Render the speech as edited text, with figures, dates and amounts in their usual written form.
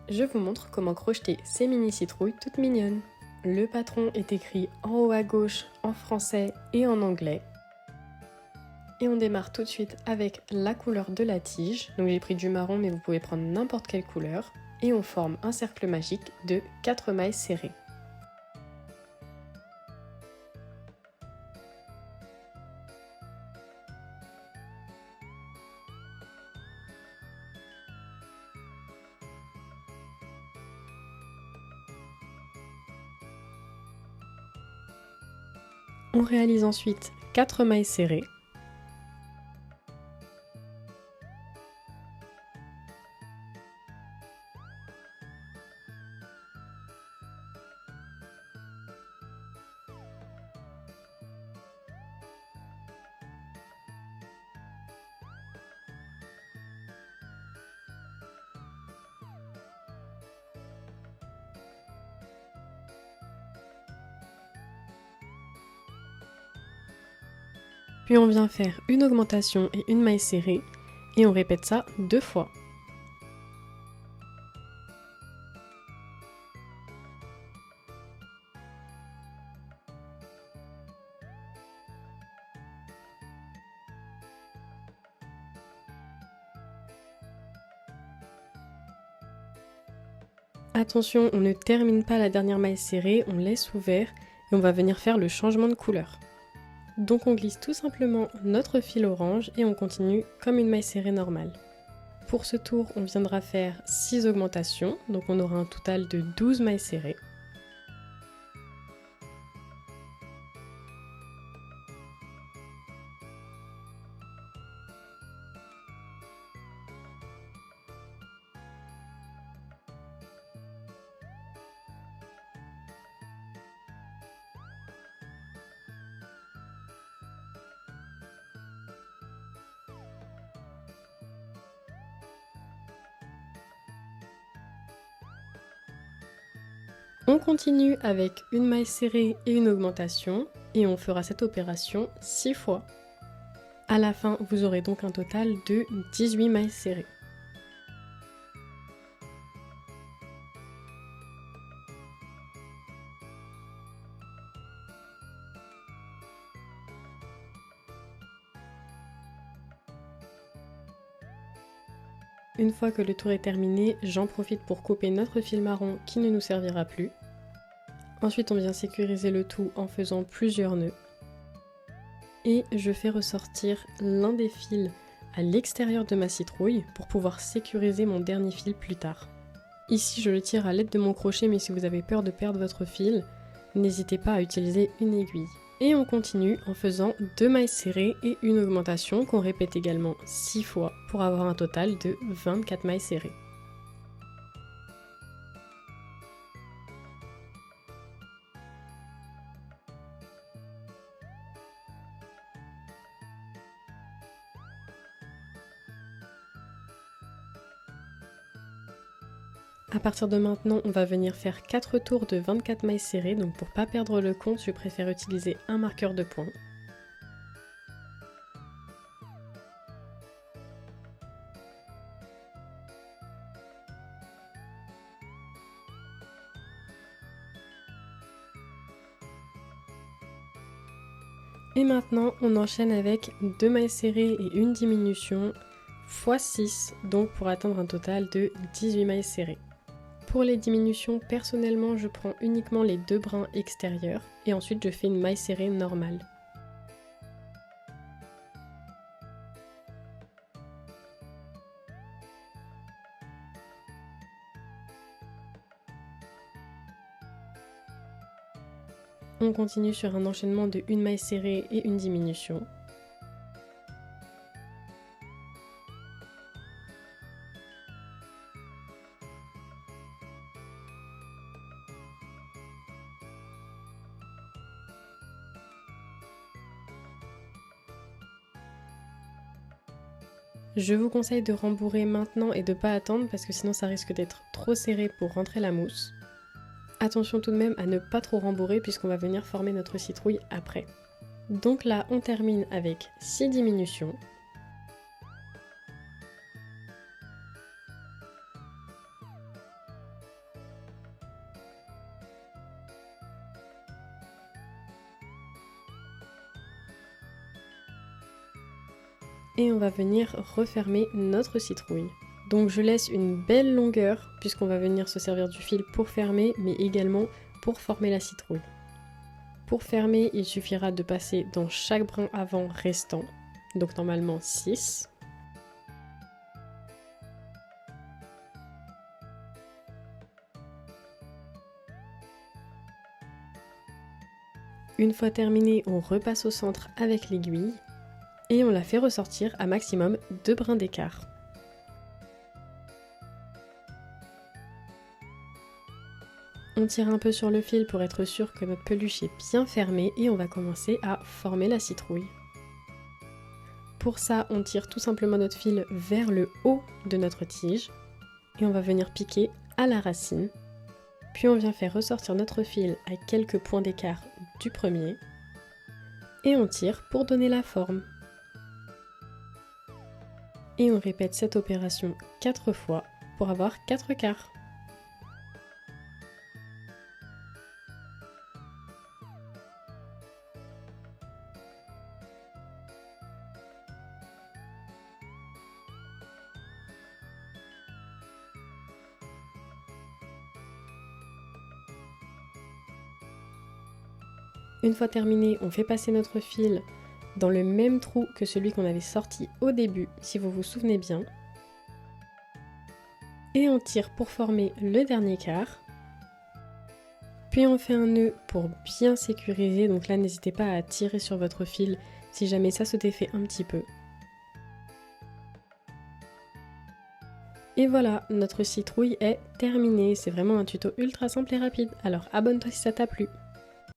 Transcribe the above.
je vous montre comment crocheter ces mini citrouilles toutes mignonnes. Le patron est écrit en haut à gauche en français et en anglais. Et on démarre tout de suite avec la couleur de la tige. Donc j'ai pris du marron mais vous pouvez prendre n'importe quelle couleur. Et on forme un cercle magique de 4 mailles serrées. On réalise ensuite 4 mailles serrées. Puis on vient faire une augmentation et une maille serrée et on répète ça 2 fois. Attention, on ne termine pas la dernière maille serrée, on laisse ouvert et on va venir faire le changement de couleur. Donc on glisse tout simplement notre fil orange et on continue comme une maille serrée normale. Pour ce tour, on viendra faire 6 augmentations, donc on aura un total de 12 mailles serrées. On continue avec une maille serrée et une augmentation et on fera cette opération 6 fois. À la fin, vous aurez donc un total de 18 mailles serrées. Une fois que le tour est terminé, j'en profite pour couper notre fil marron qui ne nous servira plus. Ensuite, on vient sécuriser le tout en faisant plusieurs nœuds. Et je fais ressortir l'un des fils à l'extérieur de ma citrouille pour pouvoir sécuriser mon dernier fil plus tard. Ici, je le tire à l'aide de mon crochet, mais si vous avez peur de perdre votre fil, n'hésitez pas à utiliser une aiguille. Et on continue en faisant 2 mailles serrées et une augmentation qu'on répète également 6 fois pour avoir un total de 24 mailles serrées. À partir de maintenant, on va venir faire 4 tours de 24 mailles serrées, donc pour pas perdre le compte, je préfère utiliser un marqueur de points. Et maintenant, on enchaîne avec 2 mailles serrées et une diminution x 6, donc pour atteindre un total de 18 mailles serrées. Pour les diminutions, personnellement, je prends uniquement les 2 brins extérieurs et ensuite je fais une maille serrée normale. On continue sur un enchaînement de une maille serrée et une diminution. Je vous conseille de rembourrer maintenant et de ne pas attendre parce que sinon ça risque d'être trop serré pour rentrer la mousse. Attention tout de même à ne pas trop rembourrer puisqu'on va venir former notre citrouille après. Donc là on termine avec 6 diminutions. Et on va venir refermer notre citrouille. Donc je laisse une belle longueur puisqu'on va venir se servir du fil pour fermer mais également pour former la citrouille. Pour fermer, il suffira de passer dans chaque brin avant restant, donc normalement 6. Une fois terminé, on repasse au centre avec l'aiguille et on la fait ressortir à maximum 2 brins d'écart. On tire un peu sur le fil pour être sûr que notre peluche est bien fermée et on va commencer à former la citrouille. Pour ça, on tire tout simplement notre fil vers le haut de notre tige et on va venir piquer à la racine. Puis on vient faire ressortir notre fil à quelques points d'écart du premier et on tire pour donner la forme. Et on répète cette opération 4 fois pour avoir 4 quarts. Une fois terminé, on fait passer notre fil dans le même trou que celui qu'on avait sorti au début, si vous vous souvenez bien. Et on tire pour former le dernier quart. Puis on fait un nœud pour bien sécuriser, donc là n'hésitez pas à tirer sur votre fil si jamais ça se défait un petit peu. Et voilà, notre citrouille est terminée, c'est vraiment un tuto ultra simple et rapide, alors abonne-toi si ça t'a plu.